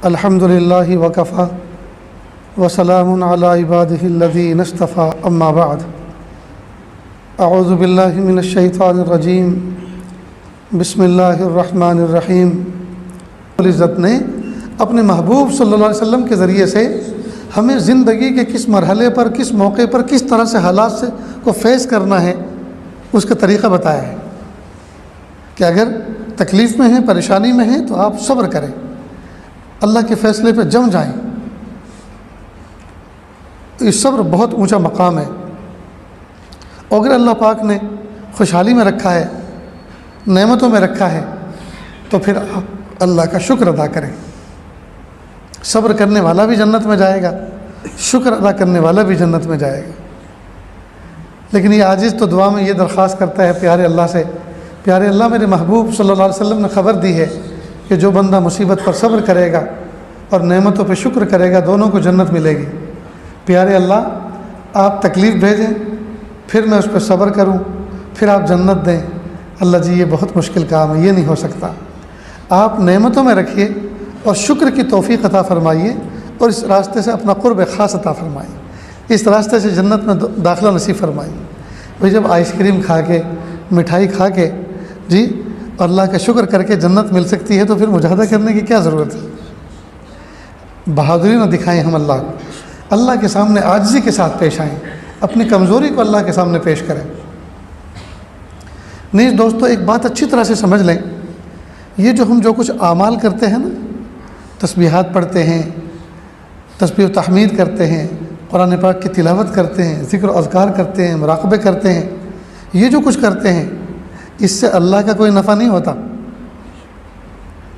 الحمد للہ وکفیٰ وسلام علی عبادہ الذین اصطفیٰ اما بعد اعوذ باللہ من الشیطان الرجیم بسم اللہ الرحمن الرحیم۔ العزت نے اپنے محبوب صلی اللہ علیہ وسلم کے ذریعے سے ہمیں زندگی کے کس مرحلے پر، کس موقع پر، کس طرح سے حالات سے کو فیس کرنا ہے اس کا طریقہ بتایا ہے کہ اگر تکلیف میں ہیں، پریشانی میں ہیں تو آپ صبر کریں، اللہ کے فیصلے پہ جم جائیں۔ یہ صبر بہت اونچا مقام ہے، اور اگر اللہ پاک نے خوشحالی میں رکھا ہے، نعمتوں میں رکھا ہے، تو پھر آپ اللہ کا شکر ادا کریں۔ صبر کرنے والا بھی جنت میں جائے گا، شکر ادا کرنے والا بھی جنت میں جائے گا۔ لیکن یہ عاجز تو دعا میں یہ درخواست کرتا ہے پیارے اللہ سے، پیارے اللہ میرے محبوب صلی اللہ علیہ وسلم نے خبر دی ہے کہ جو بندہ مصیبت پر صبر کرے گا اور نعمتوں پہ شکر کرے گا، دونوں کو جنت ملے گی۔ پیارے اللہ آپ تکلیف بھیجیں، پھر میں اس پہ صبر کروں، پھر آپ جنت دیں۔ اللہ جی یہ بہت مشکل کام ہے، یہ نہیں ہو سکتا۔ آپ نعمتوں میں رکھیے اور شکر کی توفیق عطا فرمائیے، اور اس راستے سے اپنا قرب خاص عطا فرمائیے، اس راستے سے جنت میں داخلہ نصیب فرمائیے۔ بھئی جب آئس کریم کھا کے، مٹھائی کھا کے جی اللہ کا شکر کر کے جنت مل سکتی ہے، تو پھر مجاہدہ کرنے کی کیا ضرورت ہے؟ بہادری نہ دکھائیں ہم اللہ کو، اللہ کے سامنے عاجزی کے ساتھ پیش آئیں، اپنی کمزوری کو اللہ کے سامنے پیش کریں۔ نیز دوستو ایک بات اچھی طرح سے سمجھ لیں، یہ جو کچھ اعمال کرتے ہیں نا، تسبیحات پڑھتے ہیں، تسبیح و تحمید کرتے ہیں، قرآن پاک کی تلاوت کرتے ہیں، ذکر و اذکار کرتے ہیں، مراقبے کرتے ہیں، یہ جو کچھ کرتے ہیں اس سے اللہ کا کوئی نفع نہیں ہوتا۔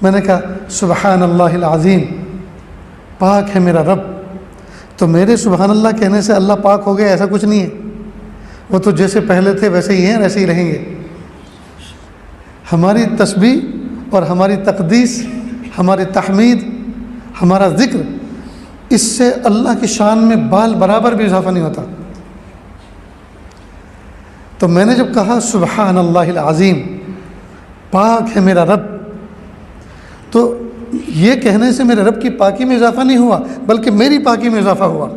میں نے کہا سبحان اللہ العظیم، پاک ہے میرا رب، تو میرے سبحان اللہ کہنے سے اللہ پاک ہو گیا ایسا کچھ نہیں ہے، وہ تو جیسے پہلے تھے ویسے ہی ہیں، ویسے ہی رہیں گے۔ ہماری تسبیح اور ہماری تقدیس، ہماری تحمید، ہمارا ذکر، اس سے اللہ کی شان میں بال برابر بھی اضافہ نہیں ہوتا۔ تو میں نے جب کہا سبحان اللہ العظیم، پاک ہے میرا رب، تو یہ کہنے سے میرے رب کی پاکی میں اضافہ نہیں ہوا، بلکہ میری پاکی میں اضافہ ہوا۔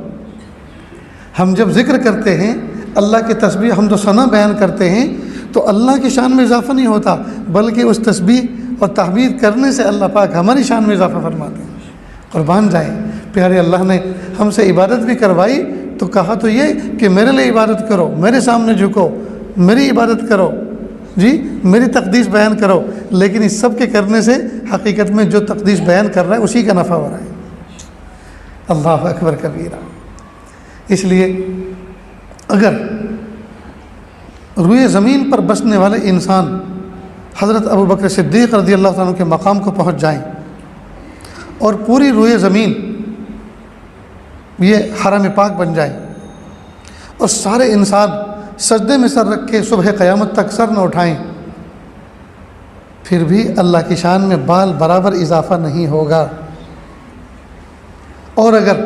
ہم جب ذکر کرتے ہیں، اللہ کی تسبیح حمد و ثنا بیان کرتے ہیں، تو اللہ کی شان میں اضافہ نہیں ہوتا، بلکہ اس تسبیح اور تحمید کرنے سے اللہ پاک ہماری شان میں اضافہ فرماتے ہیں۔ قربان جائیں، پیارے اللہ نے ہم سے عبادت بھی کروائی تو کہا تو یہ کہ میرے لیے عبادت کرو، میرے سامنے جھکو، میری عبادت کرو، جی میری تقدیس بیان کرو۔ لیکن اس سب کے کرنے سے حقیقت میں جو تقدیس بیان کر رہا ہے اسی کا نفع ہو رہا ہے۔ اللہ اکبر کبیرہ۔ اس لیے اگر روئے زمین پر بسنے والے انسان حضرت ابوبکر صدیق رضی اللہ عنہ کے مقام کو پہنچ جائیں، اور پوری روئے زمین یہ حرم پاک بن جائے، اور سارے انسان سجدے میں سر رکھ کے صبح قیامت تک سر نہ اٹھائیں، پھر بھی اللہ کی شان میں بال برابر اضافہ نہیں ہوگا۔ اور اگر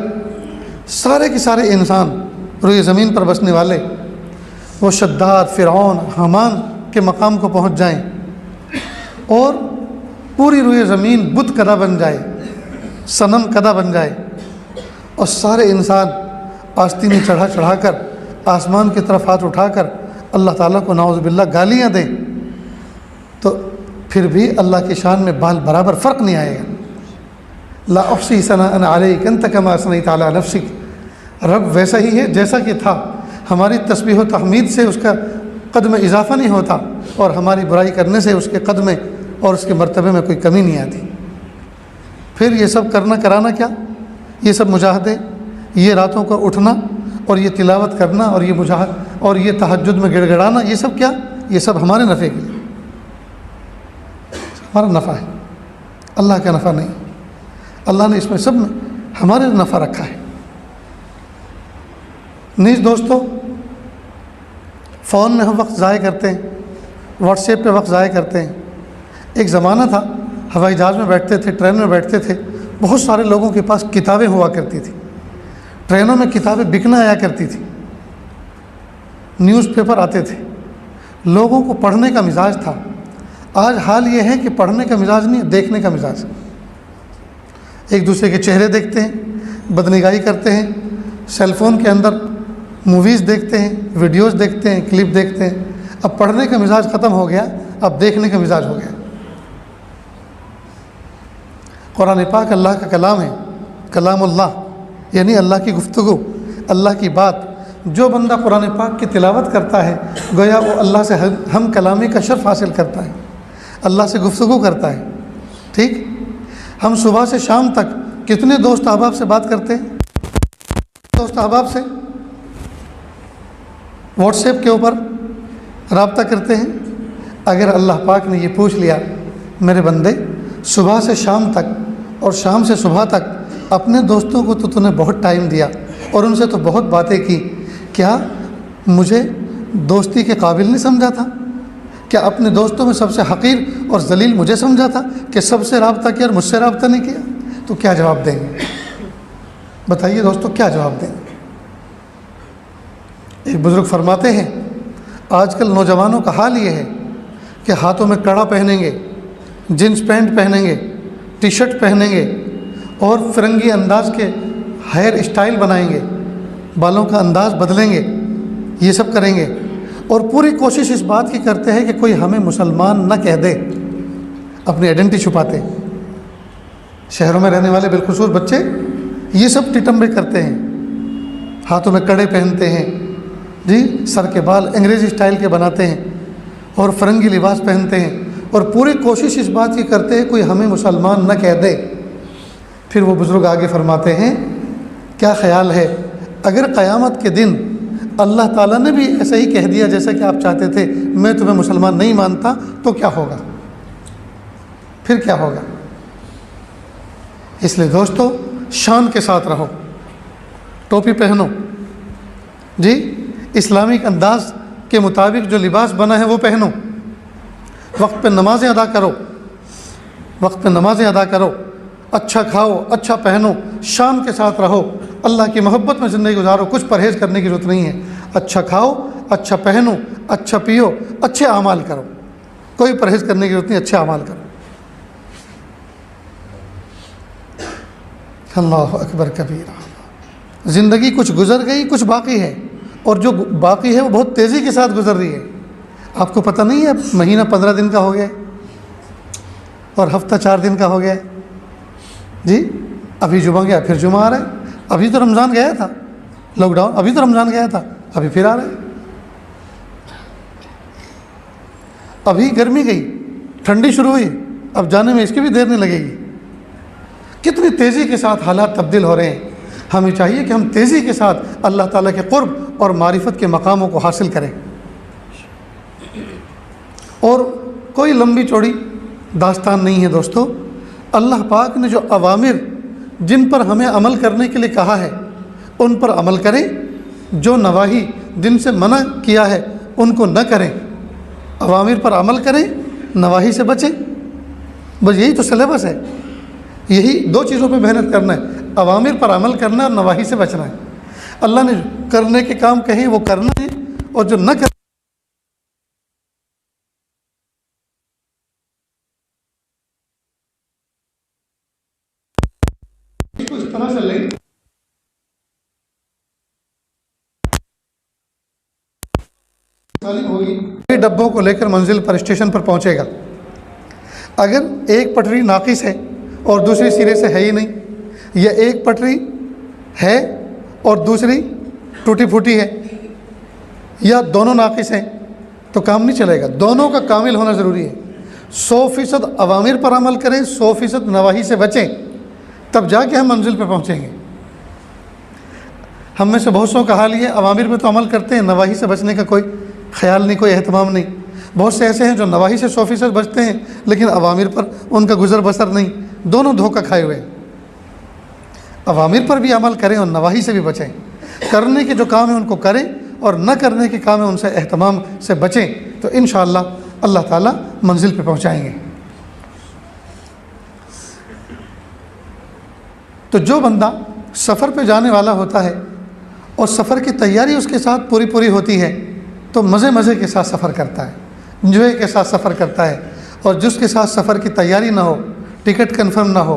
سارے کے سارے انسان روئے زمین پر بسنے والے وہ شداد، فرعون، حامان کے مقام کو پہنچ جائیں، اور پوری روئے زمین بت کدہ بن جائے، صنم کدہ بن جائے، اور سارے انسان آستینیں چڑھا کر آسمان کی طرف ہاتھ اٹھا کر اللہ تعالیٰ کو نعوذ باللہ گالیاں دیں، تو پھر بھی اللہ کی شان میں بال برابر فرق نہیں آئے گا۔ لا احصی ثناء علیک انت کما اثنیت علی نفسک، رب ویسا ہی ہے جیسا کہ تھا۔ ہماری تسبیح و تحمید سے اس کا قد میں اضافہ نہیں ہوتا، اور ہماری برائی کرنے سے اس کے قد میں اور اس کے مرتبے میں کوئی کمی نہیں آتی۔ پھر یہ سب کرنا کرانا کیا؟ یہ سب مجاہدے، یہ راتوں کا اٹھنا اور یہ تلاوت کرنا اور یہ اور یہ تہجد میں گڑ گڑانا، یہ سب کیا؟ یہ سب ہمارے نفع کے لیے، ہمارا نفع ہے، اللہ کا نفع نہیں۔ اللہ نے اس میں سب میں ہمارے نفع رکھا ہے۔ نیز دوستو، فون میں ہم وقت ضائع کرتے ہیں، واٹس ایپ پہ وقت ضائع کرتے ہیں۔ ایک زمانہ تھا ہوائی جہاز میں بیٹھتے تھے، ٹرین میں بیٹھتے تھے، بہت سارے لوگوں کے پاس کتابیں ہوا کرتی تھیں، ٹرینوں میں کتابیں بکنا آیا کرتی تھی، نیوز پیپر آتے تھے، لوگوں کو پڑھنے کا مزاج تھا۔ آج حال یہ ہے کہ پڑھنے کا مزاج نہیں، دیکھنے کا مزاج۔ ایک دوسرے کے چہرے دیکھتے ہیں، بدنگاہی کرتے ہیں، سیل فون کے اندر موویز دیکھتے ہیں، ویڈیوز دیکھتے ہیں، کلپ دیکھتے ہیں۔ اب پڑھنے کا مزاج ختم ہو گیا، اب دیکھنے کا مزاج ہو گیا۔ قرآن پاک اللہ کا کلام ہے، کلام اللہ، یعنی اللہ کی گفتگو، اللہ کی بات۔ جو بندہ قرآن پاک کی تلاوت کرتا ہے گویا وہ اللہ سے ہم کلامی کا شرف حاصل کرتا ہے، اللہ سے گفتگو کرتا ہے۔ ٹھیک، ہم صبح سے شام تک کتنے دوست احباب سے بات کرتے ہیں؟ دوست احباب سے واٹس ایپ کے اوپر رابطہ کرتے ہیں۔ اگر اللہ پاک نے یہ پوچھ لیا میرے بندے صبح سے شام تک اور شام سے صبح تک اپنے دوستوں کو تو نے بہت ٹائم دیا اور ان سے تو بہت باتیں کی، کیا مجھے دوستی کے قابل نہیں سمجھا تھا؟ کیا اپنے دوستوں میں سب سے حقیر اور ذلیل مجھے سمجھا تھا کہ سب سے رابطہ کیا اور مجھ سے رابطہ نہیں کیا؟ تو کیا جواب دیں گے؟ بتائیے دوستو، کیا جواب دیں گے؟ ایک بزرگ فرماتے ہیں آج کل نوجوانوں کا حال یہ ہے کہ ہاتھوں میں کڑا پہنیں گے، جینس پینٹ پہنیں گے، ٹی شرٹ پہنیں گے اور فرنگی انداز کے ہیئر اسٹائل بنائیں گے، بالوں کا انداز بدلیں گے، یہ سب کریں گے، اور پوری کوشش اس بات کی کرتے ہیں کہ کوئی ہمیں مسلمان نہ کہہ دے، اپنی آئیڈینٹی چھپاتے۔ شہروں میں رہنے والے بالخصوص بچے یہ سب ٹٹمبے کرتے ہیں، ہاتھوں میں کڑے پہنتے ہیں، جی سر کے بال انگریزی اسٹائل کے بناتے ہیں اور فرنگی لباس پہنتے ہیں، اور پوری کوشش اس بات کی کرتے ہیں کوئی ہمیں مسلمان نہ کہہ دے۔ پھر وہ بزرگ آگے فرماتے ہیں کیا خیال ہے اگر قیامت کے دن اللہ تعالیٰ نے بھی ایسا ہی کہہ دیا جیسا کہ آپ چاہتے تھے میں تمہیں مسلمان نہیں مانتا، تو کیا ہوگا؟ پھر کیا ہوگا؟ اس لیے دوستو شان کے ساتھ رہو، ٹوپی پہنو، جی اسلامک انداز کے مطابق جو لباس بنا ہے وہ پہنو، وقت پہ نمازیں ادا کرو، وقت پہ نمازیں ادا کرو، اچھا کھاؤ، اچھا پہنو، شان کے ساتھ رہو، اللہ کی محبت میں زندگی گزارو، کچھ پرہیز کرنے کی ضرورت نہیں ہے، اچھا کھاؤ، اچھا پہنو، اچھا پیو، اچھے اعمال کرو، کوئی پرہیز کرنے کی ضرورت نہیں، اچھے اعمال کرو۔ اللہ اکبر کبیرہ۔ زندگی کچھ گزر گئی، کچھ باقی ہے، اور جو باقی ہے وہ بہت تیزی کے ساتھ گزر رہی ہے۔ آپ کو پتہ نہیں ہے مہینہ 15 دن کا ہو گیا اور ہفتہ 4 دن کا ہو گیا، جی ابھی جمعہ گیا پھر جمعہ آ رہا ہے، ابھی تو رمضان گیا تھا، لاک ڈاؤن ابھی تو رمضان گیا تھا، ابھی پھر آ رہا ہے، ابھی گرمی گئی، ٹھنڈی شروع ہوئی، اب جانے میں اس کی بھی دیر نہیں لگے گی۔ کتنی تیزی کے ساتھ حالات تبدیل ہو رہے ہیں۔ ہمیں چاہیے کہ ہم تیزی کے ساتھ اللہ تعالیٰ کے قرب اور معرفت کے مقاموں کو حاصل کریں، اور کوئی لمبی چوڑی داستان نہیں ہے دوستو۔ اللہ پاک نے جو اوامر جن پر ہمیں عمل کرنے کے لیے کہا ہے ان پر عمل کریں، جو نواہی جن سے منع کیا ہے ان کو نہ کریں، اوامر پر عمل کریں، نواہی سے بچیں، بس یہی تو سلیبس ہے، یہی 2 چیزوں پہ محنت کرنا ہے، اوامر پر عمل کرنا اور نواہی سے بچنا ہے۔ اللہ نے کرنے کے کام کہیں وہ کرنا ہے، اور جو نہ کرنا اس کو اس طرح سے لیں ہوگی، ڈبوں کو لے کر منزل پر اسٹیشن پر پہنچے گا۔ اگر ایک پٹری ناقص ہے اور دوسری سرے سے ہے ہی نہیں، یا ایک پٹری ہے اور دوسری ٹوٹی پھوٹی ہے، یا دونوں ناقص ہیں، تو کام نہیں چلے گا۔ دونوں کا کامل ہونا ضروری ہے۔ 100% اوامر پر عمل کریں، 100% نواہی سے بچیں، تب جا کے ہم منزل پہ پہنچیں گے۔ ہم میں سے بہت سو کا حال یہ، اوامر پہ تو عمل کرتے ہیں، نواہی سے بچنے کا کوئی خیال نہیں، کوئی اہتمام نہیں۔ بہت سے ایسے ہیں جو نواہی سے 100% بچتے ہیں لیکن اوامر پر ان کا گزر بسر نہیں، دونوں دھوکہ کھائے ہوئے ہیں۔ اوامر پر بھی عمل کریں اور نواہی سے بھی بچیں، کرنے کے جو کام ہیں ان کو کریں اور نہ کرنے کے کام ہیں ان سے اہتمام سے بچیں، تو انشاءاللہ اللہ تعالیٰ منزل پہ پہنچائیں گے۔ تو جو بندہ سفر پہ جانے والا ہوتا ہے اور سفر کی تیاری اس کے ساتھ پوری ہوتی ہے تو مزے کے ساتھ سفر کرتا ہے، انجوائے کے ساتھ سفر کرتا ہے، اور جس کے ساتھ سفر کی تیاری نہ ہو، ٹکٹ کنفرم نہ ہو،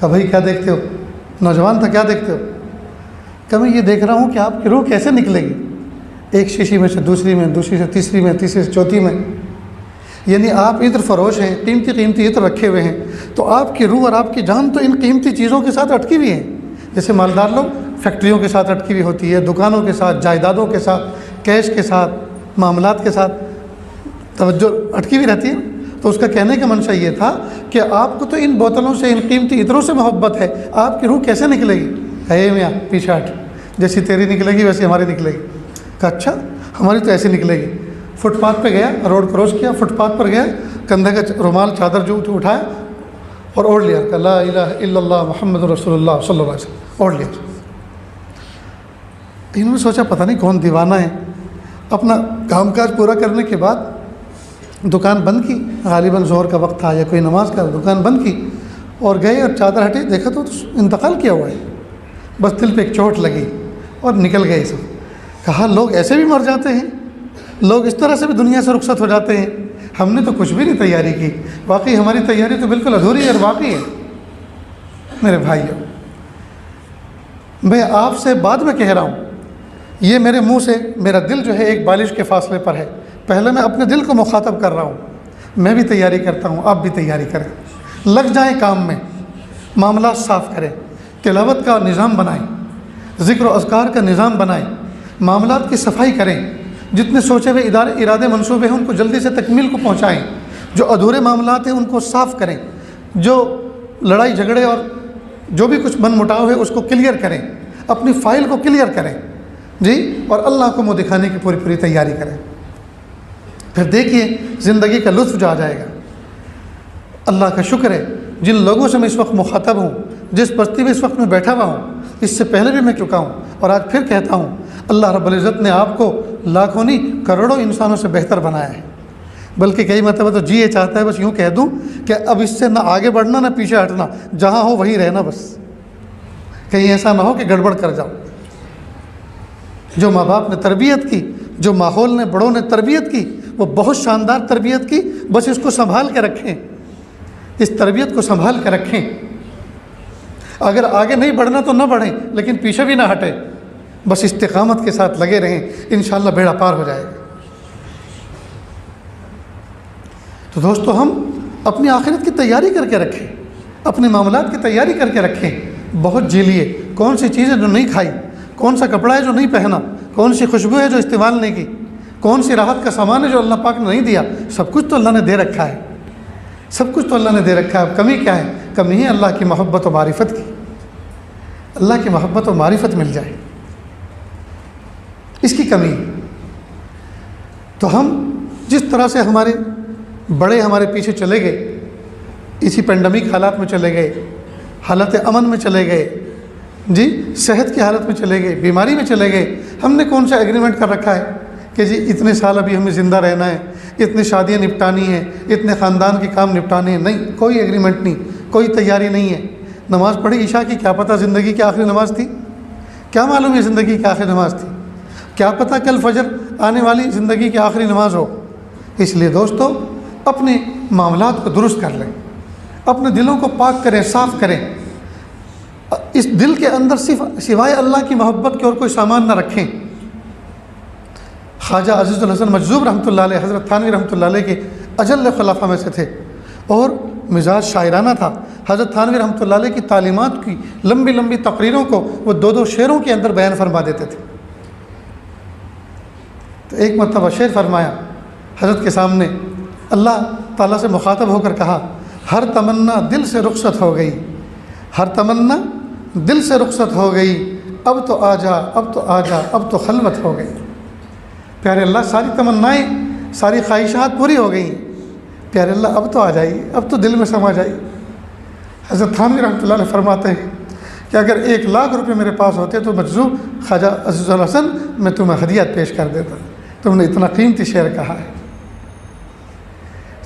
کہ بھائی کیا دیکھتے ہو؟ نوجوان تھا، کیا دیکھتے ہو؟ کہ میں یہ دیکھ رہا ہوں کہ آپ کی روح کیسے نکلے گی، ایک شیشی میں سے دوسری میں، دوسری سے تیسری میں، تیسری سے چوتھی میں، یعنی آپ عطر فروش ہیں، قیمتی قیمتی عطر رکھے ہوئے ہیں، تو آپ کی روح اور آپ کی جان تو ان قیمتی چیزوں کے ساتھ اٹکی ہوئی ہیں۔ جیسے مالدار لوگ فیکٹریوں کے ساتھ اٹکی ہوئی ہوتی ہے، دکانوں کے ساتھ، جائیدادوں کے ساتھ، کیش کے ساتھ، معاملات کے ساتھ توجہ اٹکی ہوئی رہتی ہے۔ تو اس کا کہنے کا منشا یہ تھا کہ آپ کو تو ان بوتلوں سے، ان قیمتی عطروں سے محبت ہے، آپ کی روح کیسے نکلے گی؟ اے میاں پیچھے ہٹ، جیسی تیری نکلے گی ویسی ہماری نکلے گی۔ کہا اچھا ہماری تو ایسی نکلے گی۔ فٹ پاتھ پہ گیا، روڈ کراس کیا، فٹ پاتھ پر گیا، کندھے کا رومال چادر جو اٹھایا اور اوڑھ لیا، کہ لا الہ الا اللہ محمد رسول اللہ صلی اللہ علیہ وسلم، اوڑھ لیا۔ انہوں نے سوچا پتہ نہیں کون دیوانہ ہے۔ اپنا کام کاج پورا کرنے کے بعد دکان بند کی، غالباً ظہر کا وقت تھا یا کوئی نماز کا، دکان بند کی اور گئے اور چادر ہٹی، دیکھا تو انتقال کیا ہوا ہے، بس دل پہ ایک چوٹ لگی اور نکل گئے سب۔ کہا لوگ ایسے بھی مر جاتے ہیں، لوگ اس طرح سے بھی دنیا سے رخصت ہو جاتے ہیں، ہم نے تو کچھ بھی نہیں تیاری کی، واقعی ہماری تیاری تو بالکل ادھوری ہے اور باقی ہے۔ میرے بھائیو، میں آپ سے بعد میں کہہ رہا ہوں، یہ میرے منہ سے میرا دل جو ہے ایک بالش کے فاصلے پر ہے، پہلے میں اپنے دل کو مخاطب کر رہا ہوں، میں بھی تیاری کرتا ہوں، آپ بھی تیاری کریں، لگ جائیں کام میں، معاملات صاف کریں، تلاوت کا نظام بنائیں، ذکر و اذکار کا نظام بنائیں، معاملات کی صفائی کریں، جتنے سوچے ہوئے ارادے منصوبے ہیں ان کو جلدی سے تکمیل کو پہنچائیں، جو ادھورے معاملات ہیں ان کو صاف کریں، جو لڑائی جھگڑے اور جو بھی کچھ من مٹاؤ ہے اس کو کلیئر کریں، اپنی فائل کو کلیئر کریں جی، اور اللہ کو منہ دکھانے کی پوری تیاری کریں۔ پھر دیکھیے زندگی کا لطف جو آ جائے گا۔ اللہ کا شکر ہے جن لوگوں سے میں اس وقت مخاطب ہوں، جس بستی میں اس وقت میں بیٹھا ہوا ہوں، اس سے پہلے بھی میں چکا ہوں اور آج پھر کہتا ہوں، اللہ رب العزت نے آپ کو لاکھوں نہیں کروڑوں انسانوں سے بہتر بنایا ہے، بلکہ کئی مرتبہ تو یہ چاہتا ہے بس یوں کہہ دوں کہ اب اس سے نہ آگے بڑھنا نہ پیچھے ہٹنا، جہاں ہو وہیں رہنا، بس کہیں ایسا نہ ہو کہ گڑبڑ کر جاؤ۔ جو ماں باپ نے تربیت کی، جو ماحول نے، بڑوں نے تربیت کی، وہ بہت شاندار تربیت کی، بس اس کو سنبھال کے رکھیں، اس تربیت کو سنبھال کے رکھیں۔ اگر آگے نہیں بڑھنا تو نہ بڑھیں، لیکن پیچھے بھی نہ ہٹیں، بس استقامت کے ساتھ لگے رہیں، انشاءاللہ بیڑا پار ہو جائے گا۔ تو دوستو، ہم اپنی آخرت کی تیاری کر کے رکھیں، اپنے معاملات کی تیاری کر کے رکھیں، بہت جی لیے، کون سی چیزیں جو نہیں کھائی، کون سا کپڑا ہے جو نہیں پہنا، کون سی خوشبو ہے جو استعمال نہیں کی، کون سی راحت کا سامان ہے جو اللہ پاک نے نہیں دیا، سب کچھ تو اللہ نے دے رکھا ہے، سب کچھ تو اللہ نے دے رکھا ہے۔ اب کمی کیا ہے؟ کمی ہے اللہ کی محبت و معرفت کی، اللہ کی محبت و معرفت مل جائے، اس کی کمی ہے۔ تو ہم جس طرح سے ہمارے بڑے ہمارے پیچھے چلے گئے، اسی پینڈیمک حالات میں چلے گئے، حالت امن میں چلے گئے جی، صحت کی حالت میں چلے گئے، بیماری میں چلے گئے، ہم نے کون سا ایگریمنٹ کر رکھا ہے کہ جی اتنے سال ابھی ہمیں زندہ رہنا ہے، اتنی شادیاں نپٹانی ہیں، اتنے خاندان کے کام نپٹانے ہیں؟ نہیں، کوئی ایگریمنٹ نہیں، کوئی تیاری نہیں ہے۔ نماز پڑھی عشاء کی، کیا پتہ زندگی کی آخری نماز تھی، کیا معلوم ہے زندگی کی آخری نماز تھی، کیا پتہ کل فجر آنے والی زندگی کی آخری نماز ہو۔ اس لیے دوستو، اپنے معاملات کو درست کر لیں، اپنے دلوں کو پاک کریں، صاف کریں، اس دل کے اندر سوائے اللہ کی محبت کے اور کوئی سامان نہ رکھیں۔ خواجہ عزیز الحسن مجذوب رحمۃ اللہ علیہ، حضرت تھانوی رحمۃ اللہ علیہ کے اجل خلافہ میں سے تھے اور مزاج شاعرانہ تھا۔ حضرت تھانوی رحمۃ اللہ علیہ کی تعلیمات کی لمبی لمبی تقریروں کو وہ دو شعروں کے اندر بیان فرما دیتے تھے۔ تو ایک مرتبہ شعر فرمایا حضرت کے سامنے، اللہ تعالیٰ سے مخاطب ہو کر کہا، ہر تمنا دل سے رخصت ہو گئی، ہر تمنا دل سے رخصت ہو گئی، اب تو آ جا، اب تو آ جا، اب تو خلوت ہو گئی۔ پیارے اللہ، ساری تمنائیں، ساری خواہشات پوری ہو گئیں، پیارے اللہ اب تو آ جائیے، اب تو دل میں سما جائیے۔ حضرت تھانوی رحمۃ اللہ علیہ فرماتے ہیں کہ اگر 1,00,000 روپے میرے پاس ہوتے تو مجذوب خواجہ عزیز الحسن میں تمہیں ہدیات پیش کر دیتا، تم نے اتنا قیمتی شعر کہا ہے۔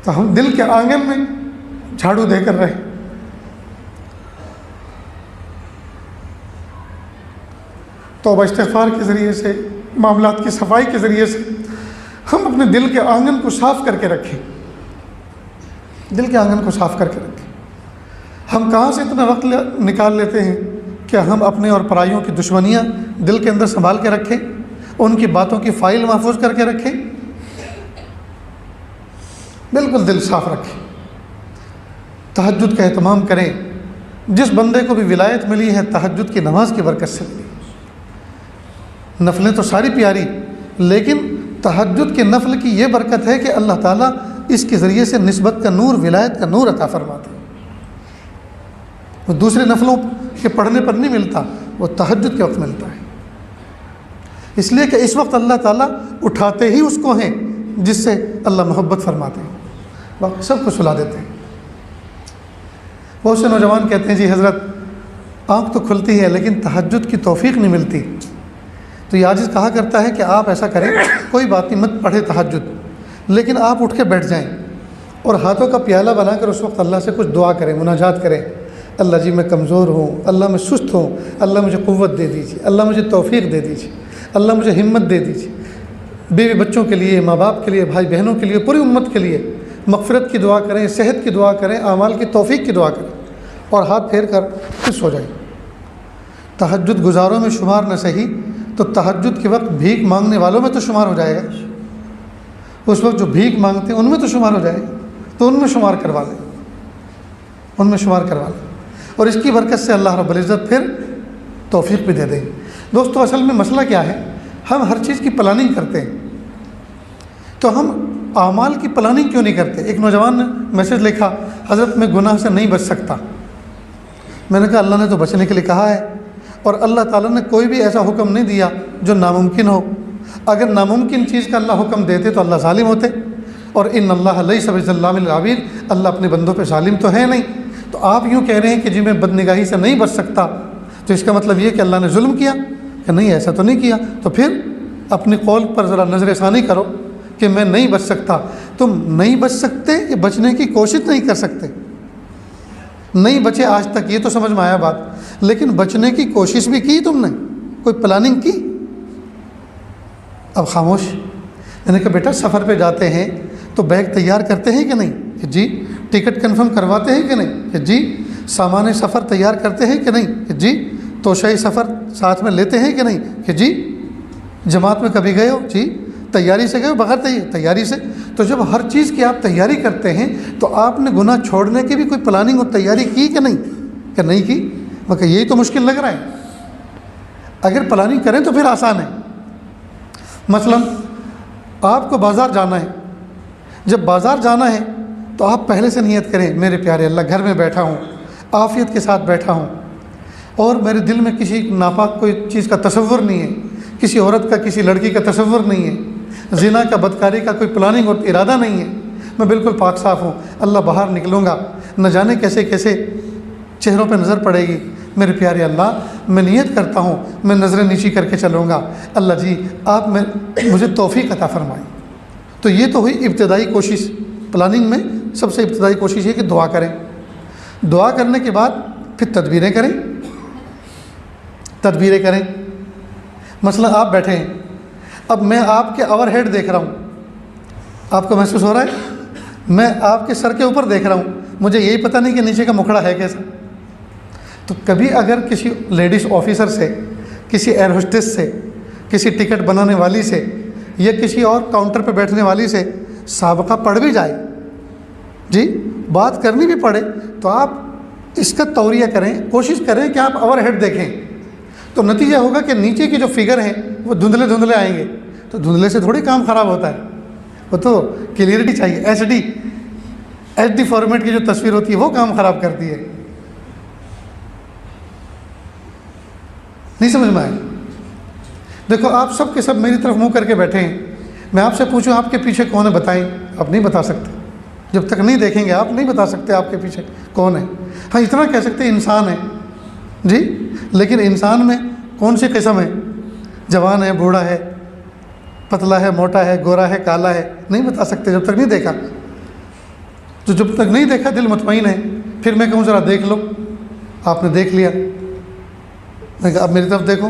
تو ہم دل کے آنگن میں جھاڑو دے کر رہے، توبہ استغفار کے ذریعے سے، معاملات کی صفائی کے ذریعے سے ہم اپنے دل کے آنگن کو صاف کر کے رکھیں، دل کے آنگن کو صاف کر کے رکھیں۔ ہم کہاں سے اتنا وقت نکال لیتے ہیں کہ ہم اپنے اور پرائیوں کی دشمنیاں دل کے اندر سنبھال کے رکھیں، ان کی باتوں کی فائل محفوظ کر کے رکھیں؟ بالکل دل صاف رکھیں، تہجد کا اہتمام کریں۔ جس بندے کو بھی ولایت ملی ہے تہجد کی نماز کی برکت سے ملی۔ نفلیں تو ساری پیاری، لیکن تہجد کے نفل کی یہ برکت ہے کہ اللہ تعالیٰ اس کے ذریعے سے نسبت کا نور، ولایت کا نور عطا فرماتے ہیں۔ وہ دوسرے نفلوں کے پڑھنے پر نہیں ملتا، وہ تہجد کے وقت ملتا ہے، اس لیے کہ اس وقت اللہ تعالیٰ اٹھاتے ہی اس کو ہیں جس سے اللہ محبت فرماتے ہیں، باقی سب کو سلا دیتے ہیں۔ بہت سے نوجوان کہتے ہیں جی حضرت آنکھ تو کھلتی ہے لیکن تہجد کی توفیق نہیں ملتی، تو یہ عاجز کہا کرتا ہے کہ آپ ایسا کریں، کوئی بات نہیں، مت پڑھے تہجد، لیکن آپ اٹھ کے بیٹھ جائیں اور ہاتھوں کا پیالہ بنا کر اس وقت اللہ سے کچھ دعا کریں، مناجات کریں۔ اللہ جی میں کمزور ہوں، اللہ میں سست ہوں، اللہ مجھے قوت دے دیجیے، اللہ مجھے توفیق دے دیجیے، اللہ مجھے ہمت دے دیجیے، بیوی بچوں کے لیے، ماں باپ کے لیے، بھائی بہنوں کے لیے، پوری امت کے لیے مغفرت کی دعا کریں، صحت کی دعا کریں، اعمال کی توفیق کی دعا کریں، اور ہاتھ پھیر کر پھر سو جائیں۔ تہجد گزاروں میں شمار نہ صحیح تو تہجد کے وقت بھیک مانگنے والوں میں تو شمار ہو جائے گا، اس وقت جو بھیک مانگتے ہیں ان میں تو شمار ہو جائے گا، تو ان میں شمار کروا لیں، ان میں شمار کروا لیں، اور اس کی برکت سے اللہ رب العزت پھر توفیق بھی دے دیں۔ دوستو اصل میں مسئلہ کیا ہے، ہم ہر چیز کی پلاننگ کرتے ہیں، تو ہم اعمال کی پلاننگ کیوں نہیں کرتے؟ ایک نوجوان نے میسج لکھا، حضرت میں گناہ سے نہیں بچ سکتا۔ میں نے کہا اللہ نے تو بچنے کے لیے کہا ہے، اور اللہ تعالیٰ نے کوئی بھی ایسا حکم نہیں دیا جو ناممکن ہو۔ اگر ناممکن چیز کا اللہ حکم دیتے تو اللہ ظالم ہوتے، اور ان اللہ لیس بظلام للعبید، اللہ اپنے بندوں پہ ظالم تو ہے نہیں۔ تو آپ یوں کہہ رہے ہیں کہ جی میں بد نگاہی سے نہیں بچ سکتا، تو اس کا مطلب یہ کہ اللہ نے ظلم کیا؟ کہ نہیں، ایسا تو نہیں کیا۔ تو پھر اپنے قول پر ذرا نظر ثانی کرو کہ میں نہیں بچ سکتا۔ تم نہیں بچ سکتے کہ بچنے کی کوشش نہیں کر سکتے؟ نہیں بچے آج تک، یہ تو سمجھ میں آیا بات، لیکن بچنے کی کوشش بھی کی تم نے؟ کوئی پلاننگ کی؟ اب خاموش۔ میں نے کہا بیٹا سفر پہ جاتے ہیں تو بیگ تیار کرتے ہیں کہ نہیں؟ کہ جی۔ ٹکٹ کنفرم کرواتے ہیں کہ نہیں؟ کہ جی۔ سامان سفر تیار کرتے ہیں کہ نہیں؟ کہ جی۔ توشہ سفر ساتھ میں لیتے ہیں کہ نہیں؟ کہ جی۔ جماعت میں کبھی گئے ہو؟ جی۔ تیاری سے گئے ہو؟ بغیر تیاری سے؟ تو جب ہر چیز کی آپ تیاری کرتے ہیں تو آپ نے گناہ چھوڑنے کی بھی کوئی پلاننگ اور تیاری کی کہ نہیں؟ کہ نہیں کی؟ مگر یہی تو مشکل لگ رہا ہے۔ اگر پلاننگ کریں تو پھر آسان ہے۔ مثلا آپ کو بازار جانا ہے، جب بازار جانا ہے تو آپ پہلے سے نیت کریں، میرے پیارے اللہ گھر میں بیٹھا ہوں، عافیت کے ساتھ بیٹھا ہوں، اور میرے دل میں کسی ناپاک کوئی چیز کا تصور نہیں ہے، کسی عورت کا، کسی لڑکی کا تصور نہیں ہے، زنا کا، بدکاری کا کوئی پلاننگ اور ارادہ نہیں ہے، میں بالکل پاک صاف ہوں۔ اللہ باہر نکلوں گا، نہ جانے کیسے کیسے چہروں پہ نظر پڑے گی، میرے پیارے اللہ میں نیت کرتا ہوں میں نظریں نیچی کر کے چلوں گا، اللہ جی آپ مجھے توفیق عطا فرمائیں۔ تو یہ تو ہوئی ابتدائی کوشش۔ پلاننگ میں سب سے ابتدائی کوشش ہے کہ دعا کریں، دعا کرنے کے بعد پھر تدبیریں کریں۔ مثلا آپ بیٹھے ہیں، اب میں آپ کے اوور ہیڈ دیکھ رہا ہوں، آپ کو محسوس ہو رہا ہے؟ میں آپ کے سر کے اوپر دیکھ رہا ہوں، مجھے یہی پتہ نہیں کہ نیچے کا مکھڑا ہے کیسا۔ تو کبھی اگر کسی لیڈیز آفیسر سے، کسی ایئر ہوسٹس سے، کسی ٹکٹ بنانے والی سے، یا کسی اور کاؤنٹر پہ بیٹھنے والی سے سابقہ پڑھ بھی جائے، جی بات کرنی بھی پڑے، تو آپ اس کا توریہ کریں، کوشش کریں کہ آپ اوور ہیڈ دیکھیں، تو نتیجہ ہوگا کہ نیچے کی جو فگر ہیں وہ دھندلے دھندلے آئیں گے۔ تو دھندلے سے تھوڑی کام خراب ہوتا ہے، وہ تو کلیئرٹی چاہیے۔ ایچ ڈی فارمیٹ کی جو تصویر ہوتی ہے وہ کام خراب کرتی ہے۔ نہیں سمجھ میں آئے؟ دیکھو آپ سب کے سب میری طرف منہ کر کے بیٹھے ہیں، میں آپ سے پوچھوں آپ کے پیچھے کون ہے، بتائیں؟ آپ نہیں بتا سکتے، جب تک نہیں دیکھیں گے آپ نہیں بتا سکتے آپ کے پیچھے کون ہے۔ ہاں اتنا کہہ سکتے انسان ہے، جی، لیکن انسان میں کون سی قسم ہے؟ جوان ہے، بوڑھا ہے، پتلا ہے، موٹا ہے، گورا ہے، کالا ہے، نہیں بتا سکتے جب تک نہیں دیکھا۔ تو جب تک نہیں دیکھا دل مطمئن ہے، پھر میں کہوں ذرا دیکھ لو، آپ نے دیکھ لیا، میں کہا اب میری طرف دیکھو،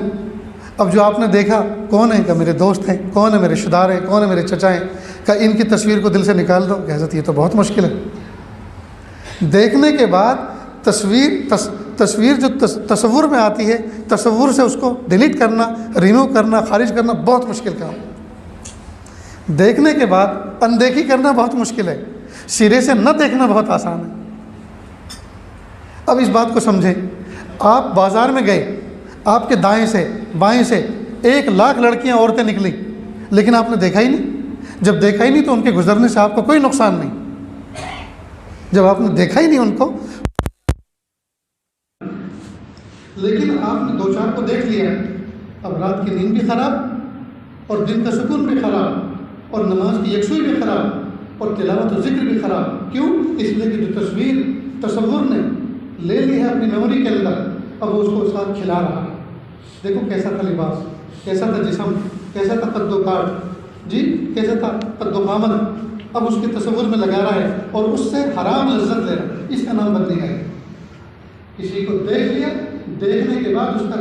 اب جو آپ نے دیکھا کون ہے؟ کہ میرے دوست ہیں، کون ہے؟ میرے رشتہ دار ہیں، کون ہے؟ میرے چچا ہیں۔ کہ ان کی تصویر کو دل سے نکال دو، کہ حضرت یہ تو بہت مشکل ہے۔ دیکھنے کے بعد تصویر جو تصور میں آتی ہے، تصور سے اس کو ڈیلیٹ کرنا، ریموو کرنا، خارج کرنا بہت مشکل کام ہے۔ دیکھنے کے بعد اندیکھی کرنا بہت مشکل ہے، سرے سے نہ دیکھنا بہت آسان ہے۔ اب اس بات کو سمجھیں، آپ بازار میں گئے، آپ کے دائیں سے بائیں سے 1,00,000 لڑکیاں عورتیں نکلیں، لیکن آپ نے دیکھا ہی نہیں۔ جب دیکھا ہی نہیں تو ان کے گزرنے سے آپ کو کوئی نقصان نہیں۔ جب آپ نے دیکھا ہی نہیں ان کو، لیکن آپ نے 2-4 کو دیکھ لیا، اب رات کی نیند بھی خراب، اور دن کا سکون بھی خراب، اور نماز کی یکسوئی بھی خراب، اور تلاوت و ذکر بھی خراب۔ کیوں؟ اس لیے کہ جو تصور نے لے لی ہے اپنی میموری کے اندر، اب وہ اس کو ساتھ کھلا رہا ہے۔ دیکھو کیسا تھا لباس، کیسا تھا جسم، کیسا تھا قد و کاٹ، جی کیسا تھا قد و قامت، اب اس کے تصور میں لگا رہا ہے اور اس سے حرام لذت لے رہا ہے۔ اس کا نام بدلی ہے۔ کسی کو دیکھ لیا، دیکھنے کے بعد اس کا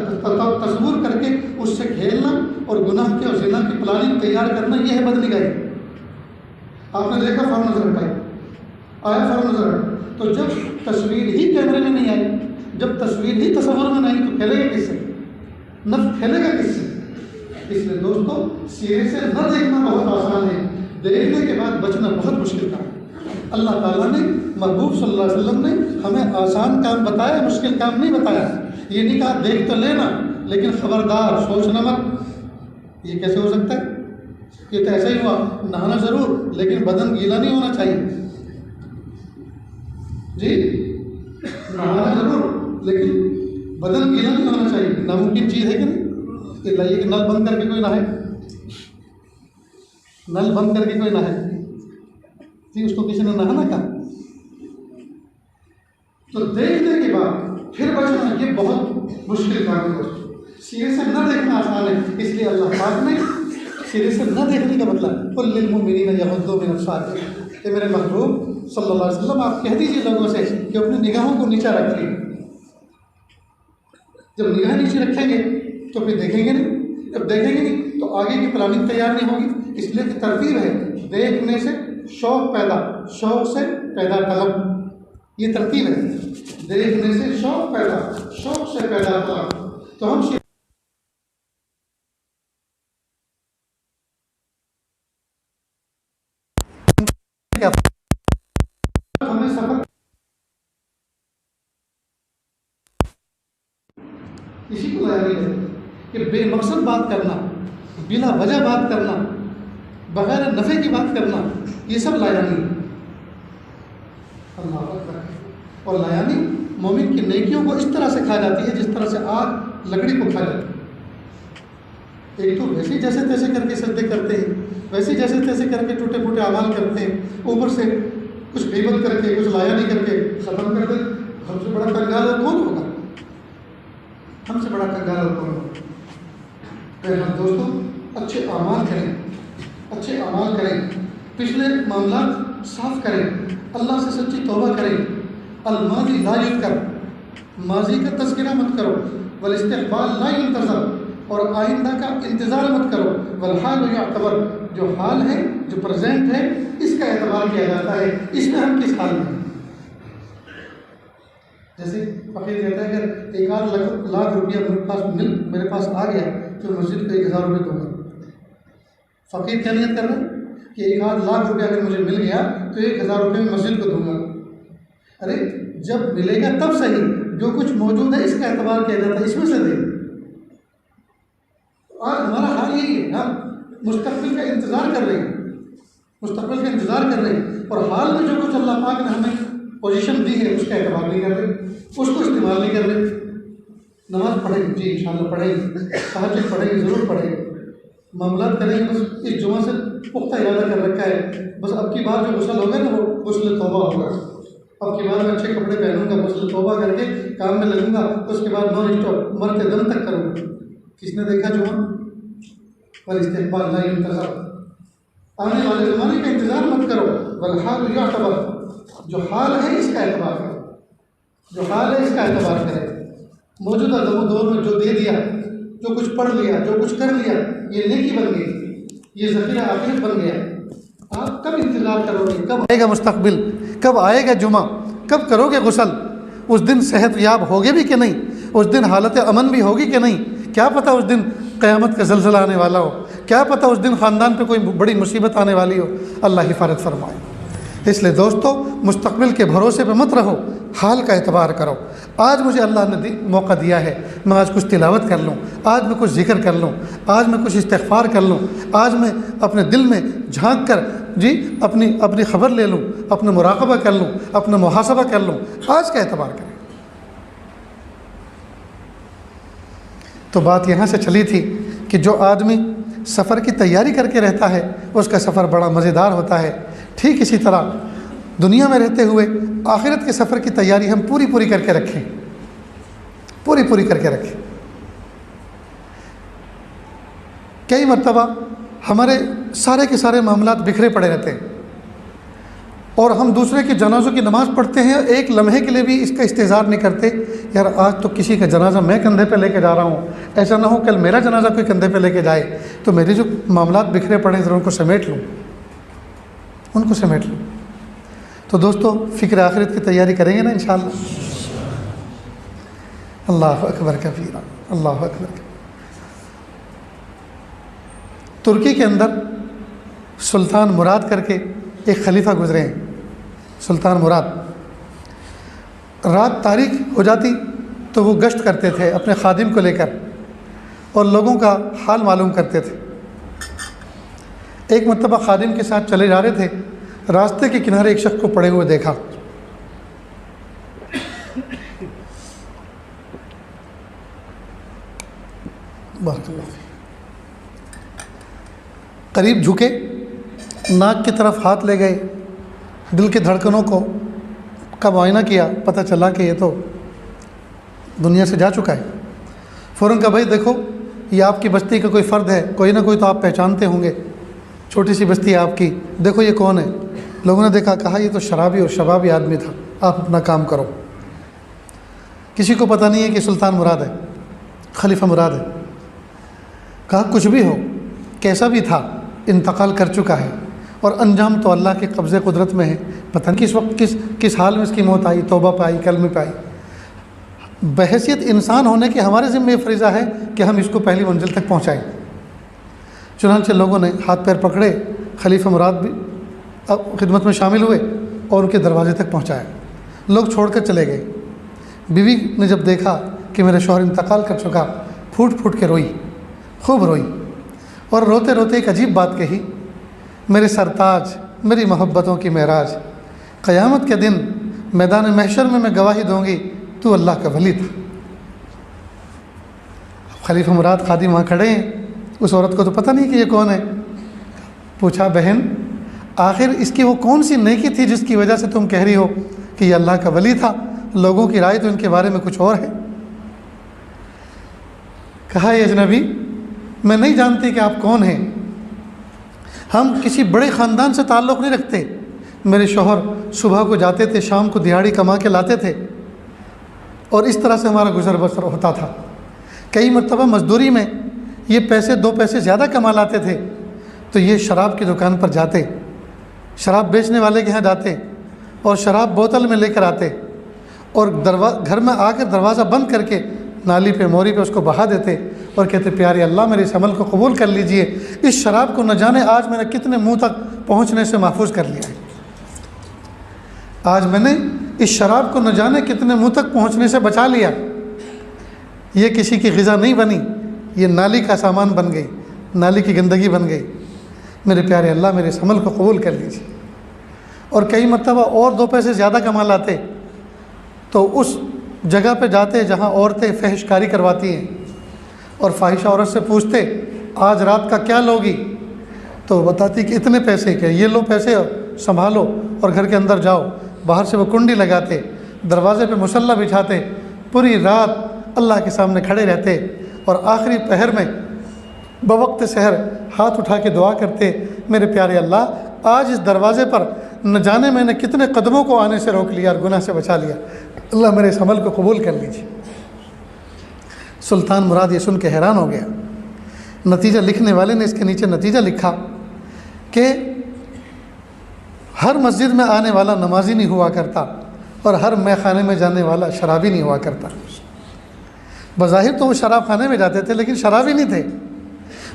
تصور کر کے اس سے کھیلنا اور گناہ کے اور زنا کی پلاننگ تیار کرنا، یہ ہے بدنگاہی۔ آپ نے دیکھا فوراً نظر ہٹائی، آیا فوراً نظر ہٹا، تو جب تصویر ہی کیمرے میں نہیں آئی، جب تصویر ہی تصور میں نہیں، تو کھیلے گا کس سے؟ نفس کھیلے گا کس سے؟ اس لیے دوستو، سیرے سے نہ دیکھنا بہت آسان ہے، دیکھنے کے بعد بچنا بہت مشکل کام ہے۔ اللہ تعالیٰ نے، محبوب صلی اللہ علیہ وسلم نے ہمیں آسان کام بتایا، مشکل کام نہیں بتایا۔ یہ نہیں کہا دیکھ تو لینا، لیکن خبردار سوچنا مت۔ یہ کیسے ہو سکتا ہے؟ یہ تو ایسا ہی ہوا، نہانا ضرور لیکن بدن گیلا نہیں ہونا چاہیے۔ جی نہانا ضرور لیکن بدن گیلا نہیں ہونا چاہیے، ناممکن چیز ہے کہ نہیں؟ کہ لائیے کہ نل بند کر کے کوئی نہائے، نل بند کر کے کوئی نہائے، جی اس کو کسی نے نہانا کہا؟ تو دیکھنے کے بعد پھر بچنا یہ بہت مشکل کام ہے دوستو۔ سیرے سے نہ دیکھنا آسان ہے، اس لیے اللہ پاک نے سیرے سے نہ دیکھنے کا مطلب قل للمؤمنین یغضوا من ابصارہم، کہ میرے محبوب صلی اللہ علیہ وسلم آپ کہہ دیجیے لوگوں سے کہ اپنی نگاہوں کو نیچا رکھیے۔ جب نگاہ نیچے رکھیں گے تو پھر دیکھیں گے نہیں، جب دیکھیں گے نہیں تو آگے کی پلاننگ تیار نہیں ہوگی۔ اس لیے کہ ترتیب ہے، دیکھنے سے شوق پیدا، شوق سے پیدا طلب، یہ ترتیب ہے۔ دیکھنے سے شوق پیدا، شوق سے پیدا طلب۔ تو ہم ہمیں سفر اسی کو لایا ہے کہ بے مقصد بات کرنا، بلا وجہ بات کرنا، بغیر نفع کی بات کرنا، یہ سب لایانی ہے۔ اللہ اکبر۔ اور لایانی مومن کی نیکیوں کو اس طرح سے کھا جاتی ہے جس طرح سے آگ لکڑی کو کھا جاتی ہے۔ ایک تو ویسے جیسے تیسے کر کے سجدے کرتے ہیں، ویسے جیسے تیسے کر کے ٹوٹے پھوٹے اعمال کرتے ہیں، اوپر سے کچھ غیبت کر کے، کچھ لایانی کر کے ختم کر دیں۔ ہم سے بڑا کنگال اور کون ہوگا؟ ہم سے بڑا کنگال اور کون ہوگا؟ ہم دوستوں اچھے اعمال کریں، اچھے اعمال کریں، پچھلے معاملات صاف کریں، اللہ سے سچی توبہ کریں۔ الماضی لا یذکر، ماضی کا تذکرہ مت کرو، والاستقبال لا ينتظر، اور آئندہ کا انتظار مت کرو، والحال یعتبر، جو حال ہے، جو پریزنٹ ہے، اس کا اعتبار کیا جاتا ہے، اس میں ہم کس حال میں ہیں۔ جیسے فقیر کہتا ہے اگر 1,00,000 روپیہ میرے پاس آ گیا تو مسجد کو 1,000 روپئے دوں گا۔ فقیر کیا نیت کر رہا ہے کہ 1,00,000 روپیہ اگر مجھے مل گیا تو 1,000 روپئے میں مسجد کو دوں گا۔ ارے جب ملے گا تب صحیح، جو کچھ موجود ہے اس کا اعتبار کیا جاتا ہے، اس میں سے دے۔ آج ہمارا حال یہی ہے، ہم مستقبل کا انتظار کر رہے ہیں، مستقبل کا انتظار کر رہے ہیں، اور حال میں جو کچھ اللہ پاک نے ہمیں پوزیشن دی ہے اس کا اعتبار نہیں کر رہے، اس کو استعمال نہیں کر رہے۔ نماز پڑھیں گے، جی انشاءاللہ پڑھیں گے، تہجد پڑھیں گے، ضرور پڑھیں گے، معاملات کریں گے، بس اس جمعہ سے پختہ ارادہ کر رکھا ہے، بس اب کی بار جو غسل ہوگا نا وہ غسل توبہ ہوگا، اب کی بار میں اچھے کپڑے پہنوں گا، غسل توبہ کر کے کام میں لگوں گا، اس کے بعد نان اسٹاپ مرتے دم تک کروں گا۔ کس نے دیکھا جمعہ؟ والاستقبال لا ينتظر، آنے والے زمانے کا انتظار مت کرو، والحال یعتبر، جو حال ہے اس کا اعتبار کرو، جو حال ہے اس کا اعتبار کرے۔ موجودہ دور میں جو دے دیا، جو کچھ پڑھ لیا، جو کچھ کر لیا، یہ نیکی بن گئی، یہ ذخیرہ آخرت بن گیا۔ آپ کب انتظار کرو گے، کب آئے گا مستقبل، کب آئے گا جمعہ، کب کرو گے غسل؟ اس دن صحت یاب ہوگے بھی کہ نہیں، اس دن حالت امن بھی ہوگی کہ نہیں، کیا پتہ اس دن قیامت کا زلزلہ آنے والا ہو، کیا پتہ اس دن خاندان پہ کوئی بڑی مصیبت آنے والی ہو، اللہ حفاظت فرمائے۔ اس لیے دوستو مستقبل کے بھروسے پہ مت رہو، حال کا اعتبار کرو۔ آج مجھے اللہ نے موقع دیا ہے، میں آج کچھ تلاوت کر لوں، آج میں کچھ ذکر کر لوں، آج میں کچھ استغفار کر لوں، آج میں اپنے دل میں جھانک کر اپنی خبر لے لوں، اپنا مراقبہ کر لوں، اپنا محاسبہ کر لوں، آج کا اعتبار کریں۔ تو بات یہاں سے چلی تھی کہ جو آدمی سفر کی تیاری کر کے رہتا ہے اس کا سفر بڑا مزیدار ہوتا ہے۔ ٹھیک اسی طرح دنیا میں رہتے ہوئے آخرت کے سفر کی تیاری ہم پوری کر کے رکھیں، پوری کر کے رکھیں۔ کئی مرتبہ ہمارے سارے کے سارے معاملات بکھرے پڑے رہتے ہیں اور ہم دوسرے کے جنازوں کی نماز پڑھتے ہیں، ایک لمحے کے لیے بھی اس کا استحضار نہیں کرتے، یار آج تو کسی کا جنازہ میں کندھے پہ لے کے جا رہا ہوں، ایسا نہ ہو کل میرا جنازہ کوئی کندھے پہ لے کے جائے، تو میرے جو معاملات بکھرے پڑے ہیں ذرا ان کو سمیٹ لوں، ان کو سمیٹ لوں۔ تو دوستو فکر آخرت کی تیاری کریں گے نا انشاءاللہ؟ اللہ اکبر کبیرہ، اللہ اکبر۔ ترکی کے اندر سلطان مراد کر کے ایک خلیفہ گزرے ہیں، سلطان مراد۔ رات تاریک ہو جاتی تو وہ گشت کرتے تھے اپنے خادم کو لے کر اور لوگوں کا حال معلوم کرتے تھے۔ ایک مرتبہ خادم کے ساتھ چلے جا رہے تھے، راستے کے کنارے ایک شخص کو پڑے ہوئے دیکھا۔ بارک اللہ فیک۔ قریب جھکے، ناک کی طرف ہاتھ لے گئے، دل کے دھڑکنوں کا معائنہ کیا، پتہ چلا کہ یہ تو دنیا سے جا چکا ہے۔ فوراً کہا بھائی دیکھو یہ آپ کی بستی کا کوئی فرد ہے، کوئی نہ کوئی تو آپ پہچانتے ہوں گے، چھوٹی سی بستی ہے آپ کی، دیکھو یہ کون ہے۔ لوگوں نے دیکھا، کہا یہ تو شرابی اور شبابی آدمی تھا، آپ اپنا کام کرو۔ کسی کو پتہ نہیں ہے کہ سلطان مراد ہے، خلیفہ مراد ہے۔ کہا کچھ بھی ہو، کیسا بھی تھا، انتقال کر چکا ہے اور انجام تو اللہ کے قبضے قدرت میں ہے، پتہ نہیں کس وقت کس حال میں اس کی موت آئی، توبہ پہ آئی، کلمے پہ آئی۔ بحیثیت انسان ہونے کے ہمارے ذمہ یہ فریضہ ہے کہ ہم اس کو پہلی منزل تک پہنچائیں۔ چنانچہ لوگوں نے ہاتھ پیر پکڑے، خلیفہ مراد بھی خدمت میں شامل ہوئے اور ان کے دروازے تک پہنچایا۔ لوگ چھوڑ کر چلے گئے۔ بیوی نے جب دیکھا کہ میرا شوہر انتقال کر چکا، پھوٹ کے روئی، خوب روئی اور روتے روتے ایک عجیب بات کہی، میرے سرتاج، میری محبتوں کی معراج، قیامت کے دن میدان محشر میں گواہی دوں گی تو اللہ کا ولی تھا۔ خلیفہ مراد خادم وہاں کھڑے ہیں، اس عورت کو تو پتہ نہیں کہ یہ کون ہے۔ پوچھا بہن آخر اس کی وہ کون سی نیکی تھی جس کی وجہ سے تم کہہ رہی ہو کہ یہ اللہ کا ولی تھا؟ لوگوں کی رائے تو ان کے بارے میں کچھ اور ہے۔ کہا یہ اجنبی میں نہیں جانتی کہ آپ کون ہیں، ہم کسی بڑے خاندان سے تعلق نہیں رکھتے، میرے شوہر صبح کو جاتے تھے، شام کو دیہاڑی کما کے لاتے تھے اور اس طرح سے ہمارا گزر بسر ہوتا تھا۔ کئی مرتبہ مزدوری میں یہ دو پیسے زیادہ کما لاتے تھے تو یہ شراب کی دکان پر جاتے، شراب بیچنے والے کے ہاں جاتے اور شراب بوتل میں لے کر آتے اور گھر میں آ کر دروازہ بند کر کے نالی پہ موری پہ اس کو بہا دیتے اور کہتے پیارے اللہ میرے اس عمل کو قبول کر لیجئے، اس شراب کو نہ جانے آج میں نے کتنے منہ تک پہنچنے سے محفوظ کر لیا ہے، آج میں نے اس شراب کو نہ جانے کتنے منہ تک پہنچنے سے بچا لیا۔ یہ کسی کی غذا نہیں بنی، یہ نالی کا سامان بن گئی، نالی کی گندگی بن گئی، میرے پیارے اللہ میرے اس عمل کو قبول کر لیجیے۔ اور کئی مرتبہ اور 2 پیسے زیادہ کما لاتے تو اس جگہ پہ جاتے جہاں عورتیں فحش کاری کرواتی ہیں اور فاحشہ عورت سے پوچھتے آج رات کا کیا لوگی، تو بتاتی کہ اتنے پیسے کیا، یہ لو پیسے سنبھالو اور گھر کے اندر جاؤ۔ باہر سے وہ کنڈی لگاتے، دروازے پہ مسلح بچھاتے، پوری رات اللہ کے سامنے کھڑے رہتے اور آخری پہر میں بوقت سحر ہاتھ اٹھا کے دعا کرتے میرے پیارے اللہ آج اس دروازے پر نہ جانے میں نے کتنے قدموں کو آنے سے روک لیا اور گناہ سے بچا لیا، اللہ میرے اس عمل کو قبول کر لیجیے۔ سلطان مراد یہ سن کے حیران ہو گیا۔ نتیجہ لکھنے والے نے اس کے نیچے نتیجہ لکھا کہ ہر مسجد میں آنے والا نمازی نہیں ہوا کرتا، اور ہر مے خانے میں جانے والا شرابی نہیں ہوا کرتا۔ بظاہر تو وہ شراب خانے میں جاتے تھے لیکن شرابی نہیں تھے،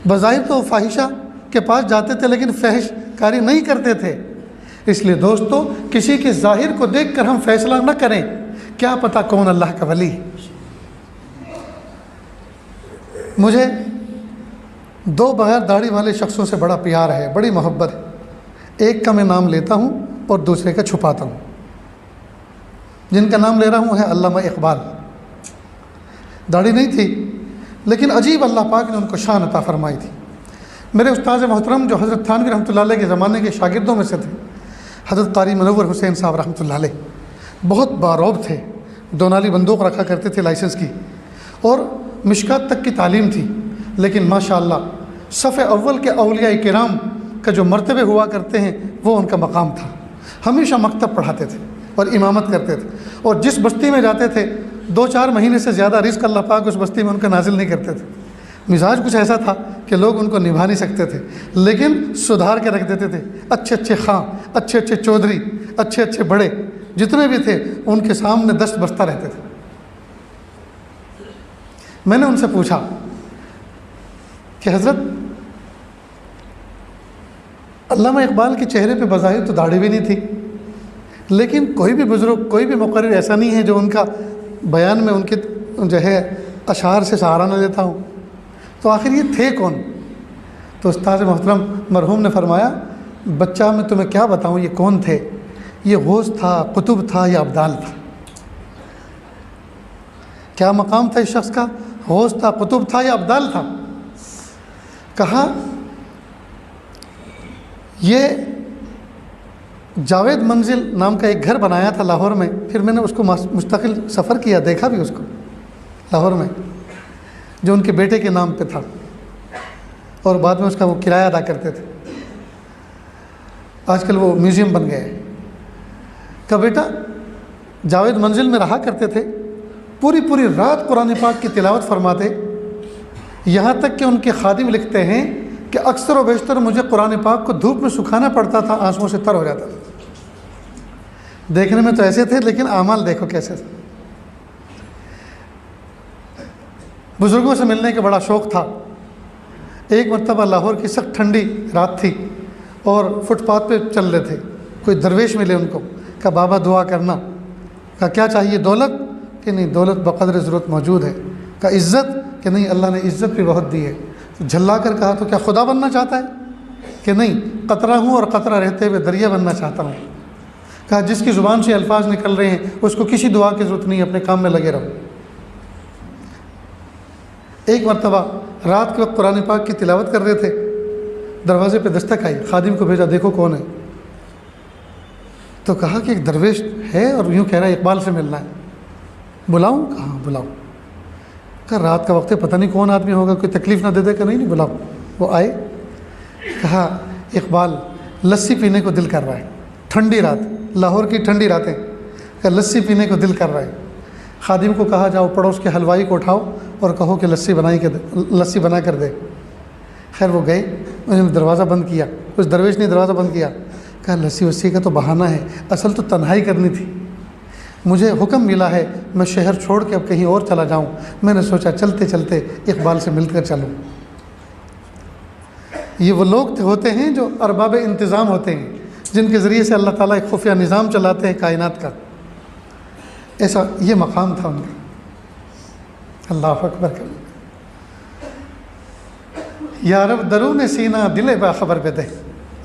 بظاہر تو وہ فاحشہ کے پاس جاتے تھے لیکن فحش کاری نہیں کرتے تھے۔ اس لیے دوستو، کسی کے ظاہر کو دیکھ کر ہم فیصلہ نہ کریں، کیا پتہ کون اللہ کا ولی ہے۔ مجھے دو بغیر داڑھی والے شخصوں سے بڑا پیار ہے، بڑی محبت ہے۔ ایک کا میں نام لیتا ہوں اور دوسرے کا چھپاتا ہوں۔ جن کا نام لے رہا ہوں وہ ہے علامہ اقبال۔ داڑھی نہیں تھی لیکن عجیب اللہ پاک نے ان کو شان عطا فرمائی تھی۔ میرے استاد محترم جو حضرت تھانوی رحمۃ اللہ علیہ کے زمانے کے شاگردوں میں سے تھے، حضرت قاری منور حسین صاحب رحمۃ اللہ علیہ، بہت باروب تھے، دو نالی بندوق رکھا کرتے تھے لائسنس کی، اور مشکات تک کی تعلیم تھی، لیکن ماشاءاللہ صف اول کے اولیاء کرام کا جو مرتبے ہوا کرتے ہیں وہ ان کا مقام تھا۔ ہمیشہ مکتب پڑھاتے تھے اور امامت کرتے تھے، اور جس بستی میں جاتے تھے 2-4 مہینے سے زیادہ رزق اللہ پاک اس بستی میں ان کا نازل نہیں کرتے تھے۔ مزاج کچھ ایسا تھا کہ لوگ ان کو نبھا نہیں سکتے تھے، لیکن سدھار کے رکھ دیتے تھے۔ اچھے اچھے خاں، اچھے اچھے چودھری، اچھے اچھے بڑے جتنے بھی تھے ان کے سامنے دست بستہ رہتے تھے۔ میں نے ان سے پوچھا کہ حضرت، علامہ اقبال کے چہرے پہ بظاہر تو داڑھی بھی نہیں تھی، لیکن کوئی بھی بزرگ، کوئی بھی مقرر ایسا نہیں ہے جو ان کا بیان میں ان کے جو ہے اشعار سے سہارا نہ لیتا ہوں، تو آخر یہ تھے کون؟ تو استاد محترم مرحوم نے فرمایا، بچہ میں تمہیں کیا بتاؤں یہ کون تھے؟ یہ غوث تھا، قطب تھا یا ابدال تھا؟ کیا مقام تھا اس شخص کا؟ غوث تھا، قطب تھا یا ابدال تھا؟ کہا یہ جاوید منزل نام کا ایک گھر بنایا تھا لاہور میں، پھر میں نے اس کو مستقل سفر کیا، دیکھا بھی اس کو لاہور میں، جو ان کے بیٹے کے نام پہ تھا، اور بعد میں اس کا وہ کرایہ ادا کرتے تھے۔ آج کل وہ میوزیم بن گئے۔ کہ بیٹا جاوید منزل میں رہا کرتے تھے، پوری رات قرآن پاک کی تلاوت فرماتے، یہاں تک کہ ان کے خادم لکھتے ہیں کہ اکثر و بیشتر مجھے قرآن پاک کو دھوپ میں سکھانا پڑتا تھا، آنسوؤں سے تر ہو جاتا تھا۔ دیکھنے میں تو ایسے تھے لیکن اعمال دیکھو کیسے تھے۔ بزرگوں سے ملنے کا بڑا شوق تھا۔ ایک مرتبہ لاہور کی سخت ٹھنڈی رات تھی اور فٹ پاتھ پہ چل رہے تھے، کوئی درویش ملے ان کو، کہا بابا دعا کرنا۔ کہا کیا چاہیے؟ دولت؟ کہ نہیں، دولت بقدر ضرورت موجود ہے۔ کہا عزت؟ کہ نہیں، اللہ نے عزت بھی بہت دی ہے۔ تو جھلا کر کہا تو کیا خدا بننا چاہتا ہے؟ کہ نہیں، قطرہ ہوں اور قطرہ رہتے ہوئے دریا بننا چاہتا ہوں۔ کہا جس کی زبان سے الفاظ نکل رہے ہیں اس کو کسی دعا کی ضرورت نہیں، اپنے کام میں لگے رہو۔ ایک مرتبہ رات کے وقت قرآن پاک کی تلاوت کر رہے تھے، دروازے پہ دستک آئی، خادم کو بھیجا، دیکھو کون ہے۔ تو کہا کہ ایک درویش ہے اور یوں کہہ رہا ہے اقبال سے ملنا ہے، بلاؤں؟ کہاں بلاؤ۔ کہا رات کا وقت ہے، پتہ نہیں کون آدمی ہوگا، کوئی تکلیف نہ دے دے۔ کہ نہیں بلاؤ۔ وہ آئے، کہا اقبال لسی پینے کو دل کر رہا ہے، ٹھنڈی رات، لاہور کی ٹھنڈی راتیں، کہ لسی پینے کو دل کر رہا ہے۔ خادم کو کہا جاؤ پڑوس کے حلوائی کو اٹھاؤ اور کہو کہ لسی بنا کر دے۔ خیر وہ گئے، انہوں نے دروازہ بند کیا، اس درویش نے دروازہ بند کیا، کہا لسی وسی کا تو بہانہ ہے، اصل تو تنہائی کرنی تھی، مجھے حکم ملا ہے میں شہر چھوڑ کے اب کہیں اور چلا جاؤں، میں نے سوچا چلتے چلتے اقبال سے مل کر چلوں۔ یہ وہ لوگ ہوتے ہیں جو ارباب انتظام ہوتے ہیں، جن کے ذریعے سے اللہ تعالیٰ ایک خفیہ نظام چلاتے ہیں کائنات کا۔ ایسا یہ مقام تھا ان کا۔ اللہ اکبر کر یا رب درون سینہ دل باخبر پہ دے۔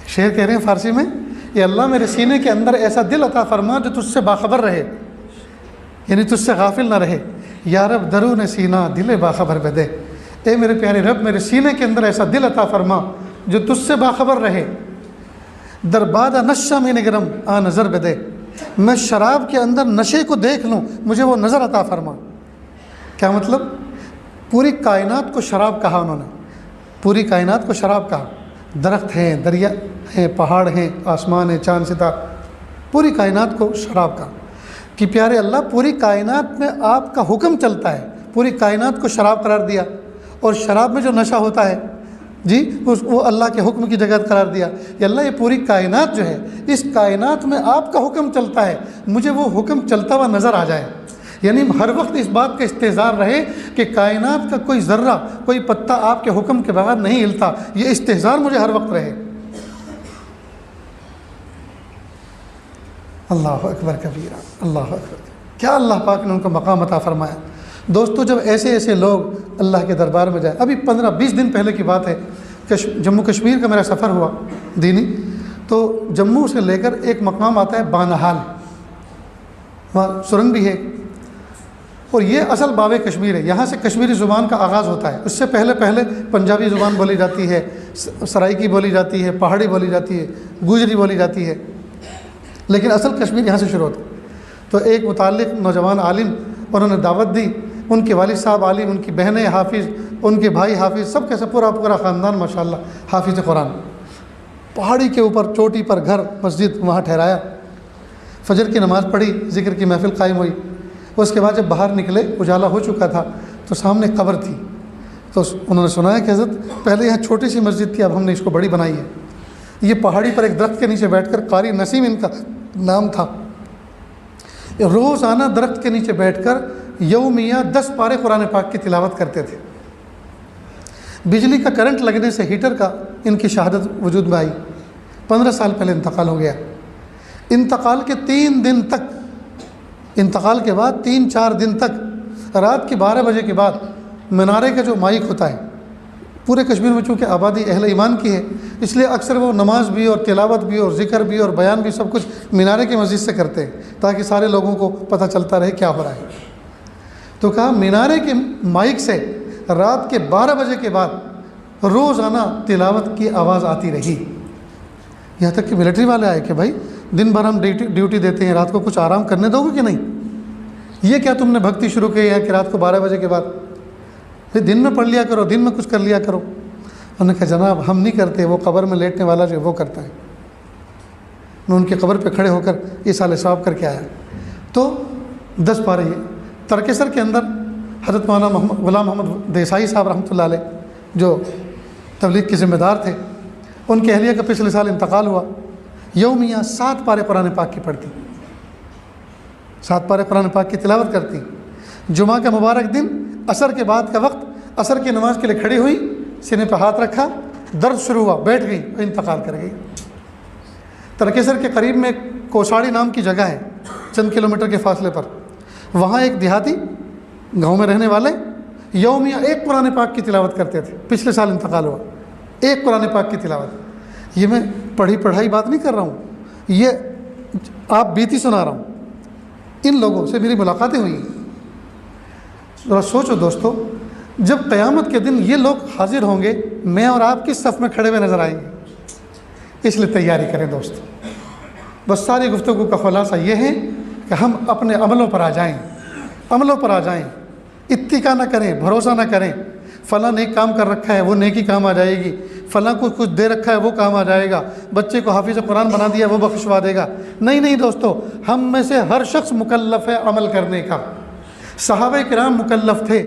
شعر کہہ رہے ہیں فارسی میں، یہ اللہ میرے سینے کے اندر ایسا دل عطا فرما جو تجھ سے باخبر رہے، یعنی تجھ سے غافل نہ رہے۔ یا رب درون سینہ دل باخبر پہ دے، اے میرے پیارے رب میرے سینے کے اندر ایسا دل عطا فرما جو تجھ سے باخبر رہے۔ دربادہ نشہ میں نگرم آ نظر بے دے، میں شراب کے اندر نشے کو دیکھ لوں، مجھے وہ نظر عطا فرما۔ کیا مطلب؟ پوری کائنات کو شراب کہا انہوں نے، پوری کائنات کو شراب کہا، درخت ہیں، دریا ہیں، پہاڑ ہیں، آسمان ہیں، چاند ستارے، پوری کائنات کو شراب کہا کہ پیارے اللہ پوری کائنات میں آپ کا حکم چلتا ہے، پوری کائنات کو شراب قرار دیا، اور شراب میں جو نشہ ہوتا ہے جی وہ اللہ کے حکم کی جگہ قرار دیا کہ اللہ یہ پوری کائنات جو ہے، اس کائنات میں آپ کا حکم چلتا ہے، مجھے وہ حکم چلتا ہوا نظر آ جائے، یعنی ہر وقت اس بات کا استحضار رہے کہ کائنات کا کوئی ذرہ، کوئی پتا آپ کے حکم کے بغیر نہیں ہلتا، یہ استحضار مجھے ہر وقت رہے۔ اللہ اکبر کبیرہ، اللہ اکبر، کیا اللہ پاک نے ان کو مقام عطا فرمایا۔ دوستو جب ایسے ایسے لوگ اللہ کے دربار میں جائیں، ابھی 15-20 دن پہلے کی بات ہے، جموں کشمیر کا میرا سفر ہوا دینی، تو جموں سے لے کر ایک مقام آتا ہے بانہال، وہاں سرنگ بھی ہے، اور یہ اصل باب کشمیر ہے، یہاں سے کشمیری زبان کا آغاز ہوتا ہے، اس سے پہلے پنجابی زبان بولی جاتی ہے، سرائیکی بولی جاتی ہے، پہاڑی بولی جاتی ہے، گوجری بولی جاتی ہے، لیکن اصل کشمیر یہاں سے شروع ہوتا ہے۔ تو ایک متعلق نوجوان عالم، انہوں نے دعوت دی، ان کے والد صاحب عالم، ان کی بہنیں حافظ، ان کے بھائی حافظ، سب کیسے پورا خاندان ماشاءاللہ حافظ قرآن، پہاڑی کے اوپر چوٹی پر گھر مسجد، وہاں ٹھہرایا، فجر کی نماز پڑھی، ذکر کی محفل قائم ہوئی، اس کے بعد جب باہر نکلے اجالا ہو چکا تھا تو سامنے قبر تھی، تو انہوں نے سنایا کہ حضرت پہلے یہاں چھوٹی سی مسجد تھی، اب ہم نے اس کو بڑی بنائی ہے۔ یہ پہاڑی پر ایک درخت کے نیچے بیٹھ کر، قاری نسیم ان کا نام تھا، روزانہ درخت کے نیچے بیٹھ کر یومیہ 10 پارے قرآن پاک کی تلاوت کرتے تھے۔ بجلی کا کرنٹ لگنے سے ہیٹر کا ان کی شہادت وجود میں آئی، 15 سال پہلے انتقال ہو گیا۔ انتقال کے 3 دن تک، انتقال کے بعد 3-4 دن تک رات کے 12 بجے کے بعد منارے کا جو مائک ہوتا ہے، پورے کشمیر میں چونکہ آبادی اہل ایمان کی ہے، اس لیے اکثر وہ نماز بھی اور تلاوت بھی اور ذکر بھی اور بیان بھی سب کچھ مینارے کی مسجد سے کرتے ہیں، تاکہ سارے لوگوں کو پتہ چلتا رہے کیا ہو رہا ہے۔ تو کہا مینارے کے مائک سے رات کے 12 بجے کے بعد روزانہ تلاوت کی آواز آتی رہی، یہاں تک کہ ملٹری والے آئے کہ بھائی دن بھر ہم ڈیوٹی دیتے ہیں، رات کو کچھ آرام کرنے دو گے کہ نہیں؟ یہ کیا تم نے بھکتی شروع کی ہے کہ رات کو 12 بجے کے بعد؟ پھر دن میں پڑھ لیا کرو، دن میں کچھ کر لیا کرو۔ انہوں نے کہا جناب ہم نہیں کرتے، وہ قبر میں لیٹنے والا جو ہے وہ کرتا ہے۔ میں ان کی قبر پہ کھڑے ہو کر یہ سال ثواب کر کے آیا۔ تو 10 پارے یہ ترکیسر کے اندر حضرت مولانا غلام محمد دیسائی صاحب رحمۃ اللہ علیہ جو تبلیغ کے ذمہ دار تھے، ان کی اہلیہ کا پچھلے سال انتقال ہوا، یومیہ 7 پارے قرآن پاک کی پڑھتی، 7 پارے قرآن پاک کی تلاوت کرتی۔ جمعہ کا مبارک دن عصر کے بعد کا وقت، عصر کی نماز کے لیے کھڑی ہوئی، سینے پہ ہاتھ رکھا، درد شروع ہوا، بیٹھ گئی، انتقال کر گئی۔ ترکیسر کے قریب میں کوساڑی نام کی جگہ ہے، چند کلومیٹر کے فاصلے پر، وہاں ایک دیہاتی گاؤں میں رہنے والے یومیہ 1 قرآن پاک کی تلاوت کرتے تھے، پچھلے سال انتقال ہوا، 1 قرآن پاک کی تلاوت۔ یہ میں پڑھائی بات نہیں کر رہا ہوں، یہ آپ بیتی سنا رہا ہوں، ان لوگوں سے میری ملاقاتیں ہوئی ہیں۔ ذرا سوچو دوستو، جب قیامت کے دن یہ لوگ حاضر ہوں گے، میں اور آپ کس صف میں کھڑے ہوئے نظر آئیں گے؟ اس لیے تیاری کریں دوستو۔ بس ساری گفتگو کا خلاصہ یہ ہے کہ ہم اپنے عملوں پر آ جائیں، عملوں پر آ جائیں، اتکا نہ کریں، بھروسہ نہ کریں فلاں نیک کام کر رکھا ہے وہ نیکی کام آ جائے گی، فلاں کو کچھ دے رکھا ہے وہ کام آ جائے گا، بچے کو حافظ قرآن بنا دیا وہ بخشوا دے گا۔ نہیں دوستو، ہم میں سے ہر شخص مکلف ہے عمل کرنے کا۔ صحابہ کرام مکلف تھے،